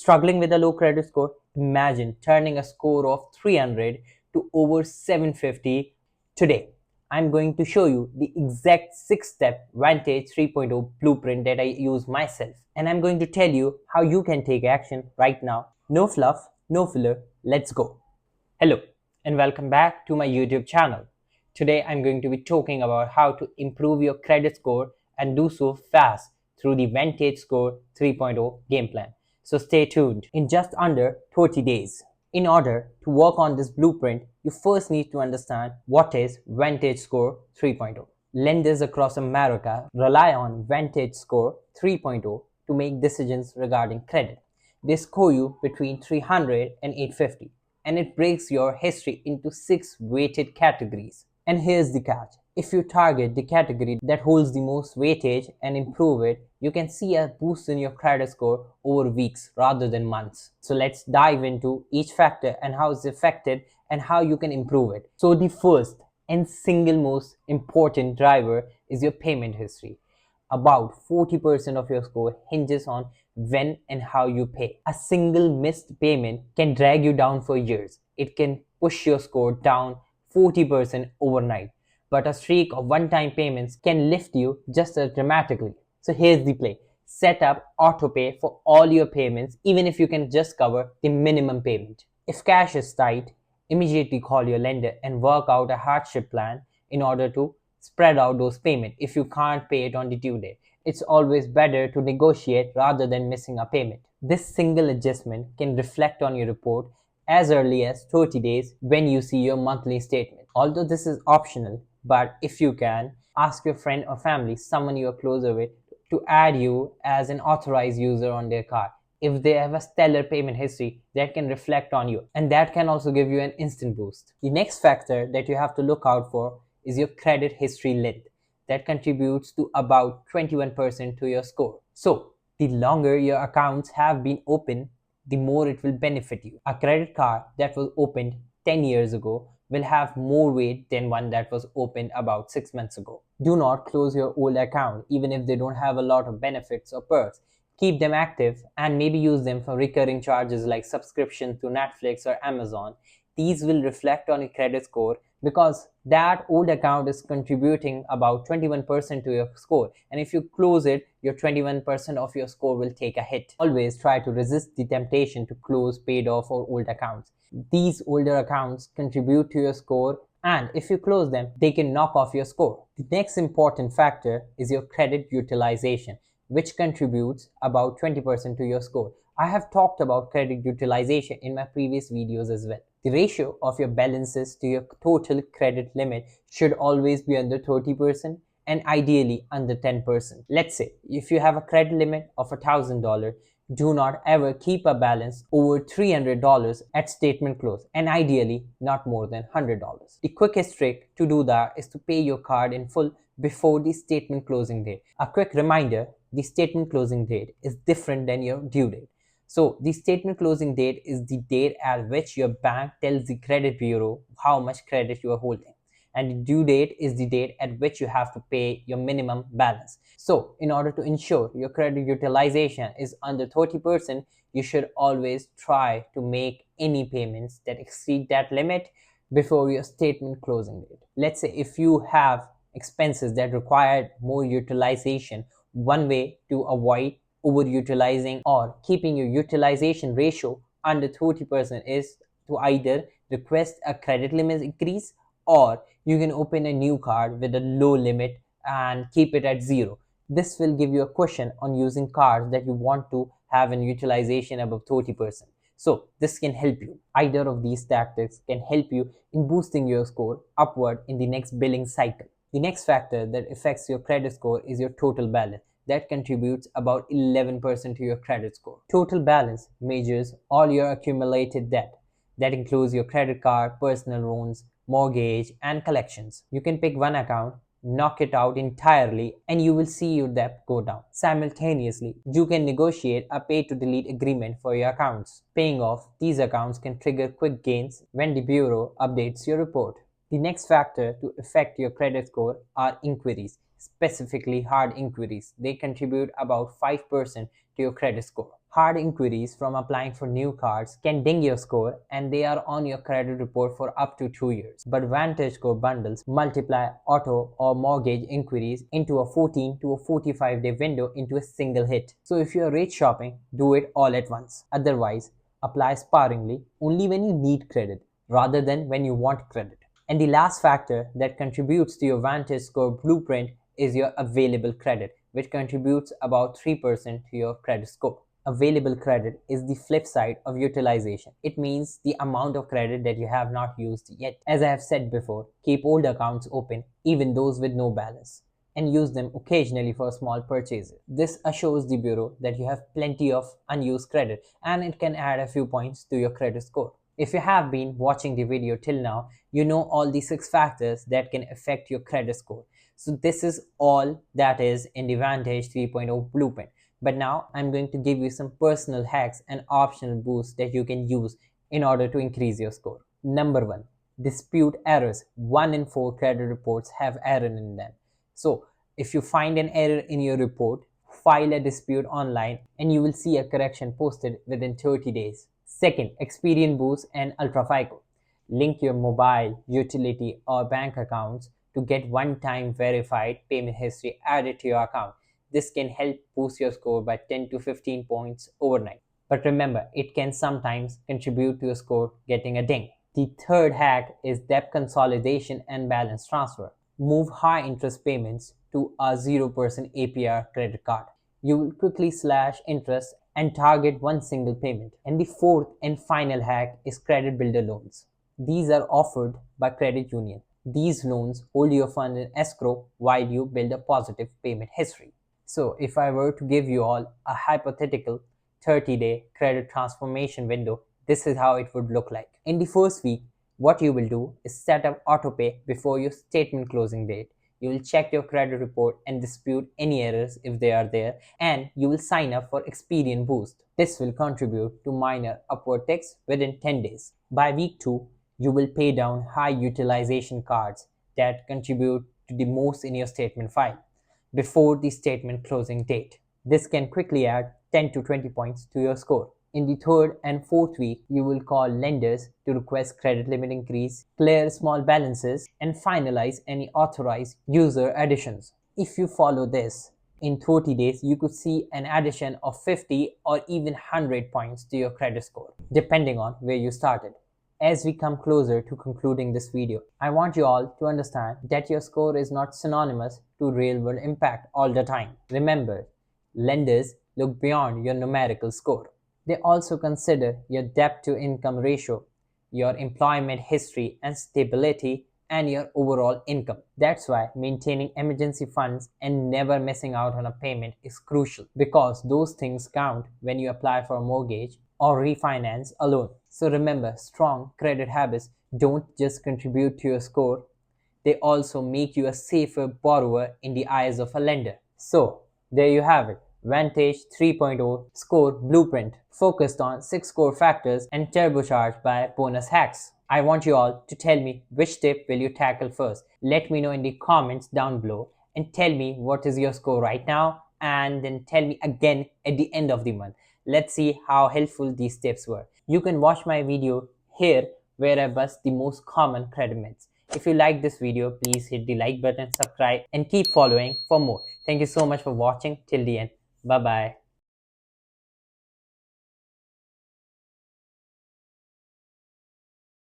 Struggling with a low credit score? Imagine turning a score of 300 to over 750 today. I'm going to show you the exact 6-step Vantage 3.0 blueprint that I use myself. And I'm going to tell you how you can take action right now. No fluff, no filler, let's go. Hello and welcome back to my YouTube channel. Today I'm going to be talking about how to improve your credit score and do so fast through the VantageScore 3.0 game plan. So stay tuned. In just under 30 days. In order to work on this blueprint, you first need to understand what is VantageScore 3.0. Lenders across America rely on VantageScore 3.0 to make decisions regarding credit. They score you between 300 and 850, and it breaks your history into 6 weighted categories. And here's the catch. If you target the category that holds the most weightage and improve it, you can see a boost in your credit score over weeks rather than months. So let's dive into each factor and how it's affected and how you can improve it. So the first and single most important driver is your payment history. About 40% of your score hinges on when and how you pay. A single missed payment can drag you down for years. It can push your score down 40% overnight. But a streak of one-time payments can lift you just as dramatically. So here's the play. Set up autopay for all your payments, even if you can just cover the minimum payment. If cash is tight, immediately call your lender and work out a hardship plan in order to spread out those payments if you can't pay it on the due date. It's always better to negotiate rather than missing a payment. This single adjustment can reflect on your report as early as 30 days when you see your monthly statement. Although this is optional, but if you can, ask your friend or family, someone you are closer with, to add you as an authorized user on their card. If they have a stellar payment history, that can reflect on you, and that can also give you an instant boost. The next factor that you have to look out for is your credit history length. That contributes to about 21% to your score. So, the longer your accounts have been open, the more it will benefit you. A credit card that was opened 10 years ago will have more weight than one that was opened about 6 months ago. Do not close your old account even if they don't have a lot of benefits or perks. Keep them active and maybe use them for recurring charges like subscription to Netflix or Amazon. These will reflect on your credit score because that old account is contributing about 21% to your score, and if you close it, your 21% of your score will take a hit. Always try to resist the temptation to close paid off or old accounts. These older accounts contribute to your score, and if you close them, they can knock off your score. The next important factor is your credit utilization, which contributes about 20% to your score. I have talked about credit utilization in my previous videos as well. The ratio of your balances to your total credit limit should always be under 30% and ideally under 10%. Let's say if you have a credit limit of $1,000, do not ever keep a balance over $300 at statement close, and ideally not more than $100. The quickest trick to do that is to pay your card in full before the statement closing date. A quick reminder, the statement closing date is different than your due date. So the statement closing date is the date at which your bank tells the credit bureau how much credit you are holding. And the due date is the date at which you have to pay your minimum balance. So in order to ensure your credit utilization is under 30%, you should always try to make any payments that exceed that limit before your statement closing date. Let's say if you have expenses that require more utilization, one way to avoid overutilizing or keeping your utilization ratio under 30% is to either request a credit limit increase, or you can open a new card with a low limit and keep it at zero. This will give you a cushion on using cards that you want to have an utilization above 30%. So this can help you. Either of these tactics can help you in boosting your score upward in the next billing cycle. The next factor that affects your credit score is your total balance. That contributes about 11% to your credit score. Total balance measures all your accumulated debt. That includes your credit card, personal loans, mortgage, and collections. You can pick one account, knock it out entirely, and you will see your debt go down. Simultaneously, you can negotiate a pay to delete agreement for your accounts. Paying off these accounts can trigger quick gains when the bureau updates your report. The next factor to affect your credit score are inquiries, specifically hard inquiries. They contribute about 5% to your credit score. Hard inquiries from applying for new cards can ding your score and they are on your credit report for up to 2 years. But VantageScore bundles multiply auto or mortgage inquiries into a 14 to a 45-day window into a single hit. So if you're rate shopping, do it all at once. Otherwise, apply sparingly only when you need credit rather than when you want credit. And the last factor that contributes to your VantageScore blueprint is your available credit, which contributes about 3% to your credit score. Available credit is the flip side of utilization. It means the amount of credit that you have not used yet. As I have said before, keep old accounts open, even those with no balance, and use them occasionally for small purchases. This assures the bureau that you have plenty of unused credit and it can add a few points to your credit score. If you have been watching the video till now, you know all the 6 factors that can affect your credit score. So this is all that is in the Vantage 3.0 blueprint. But now I'm going to give you some personal hacks and optional boosts that you can use in order to increase your score. Number 1. Dispute errors. 1 in 4 credit reports have error in them. So if you find an error in your report, file a dispute online and you will see a correction posted within 30 days. Second, Experian Boost and UltraFICO. Link your mobile, utility or bank accounts to get one-time verified payment history added to your account. This can help boost your score by 10 to 15 points overnight. But remember, it can sometimes contribute to your score getting a ding. The third hack is debt consolidation and balance transfer. Move high interest payments to a 0% APR credit card. You will quickly slash interest and target one single payment. And the fourth and final hack is credit builder loans. These are offered by credit union. These loans hold your fund in escrow while you build a positive payment history. So if I were to give you all a hypothetical 30-day credit transformation window, this is how it would look like. In the first week, what you will do is set up autopay before your statement closing date. You will check your credit report and dispute any errors if they are there, and you will sign up for Experian Boost. This will contribute to minor upward ticks within 10 days. By week 2, you will pay down high utilization cards that contribute to the most in your statement file before the statement closing date. This can quickly add 10 to 20 points to your score. In the third and fourth week, you will call lenders to request credit limit increase, clear small balances, and finalize any authorized user additions. If you follow this, in 30 days, you could see an addition of 50 or even 100 points to your credit score, depending on where you started. As we come closer to concluding this video, I want you all to understand that your score is not synonymous to real-world impact all the time. Remember, lenders look beyond your numerical score. They also consider your debt-to-income ratio, your employment history and stability, and your overall income. That's why maintaining emergency funds and never missing out on a payment is crucial, because those things count when you apply for a mortgage or refinance a loan. So remember, strong credit habits don't just contribute to your score, they also make you a safer borrower in the eyes of a lender. So there you have it. Vantage 3.0 score blueprint, focused on 6 core factors and turbocharged by bonus hacks. I want you all to tell me which tip will you tackle first. Let me know in the comments down below and tell me what is your score right now, and then tell me again at the end of the month. Let's see how helpful these tips were. You can watch my video here where I bust the most common credit myths. If you like this video, please hit the like button, subscribe, and keep following for more. Thank you so much for watching till the end. Bye bye.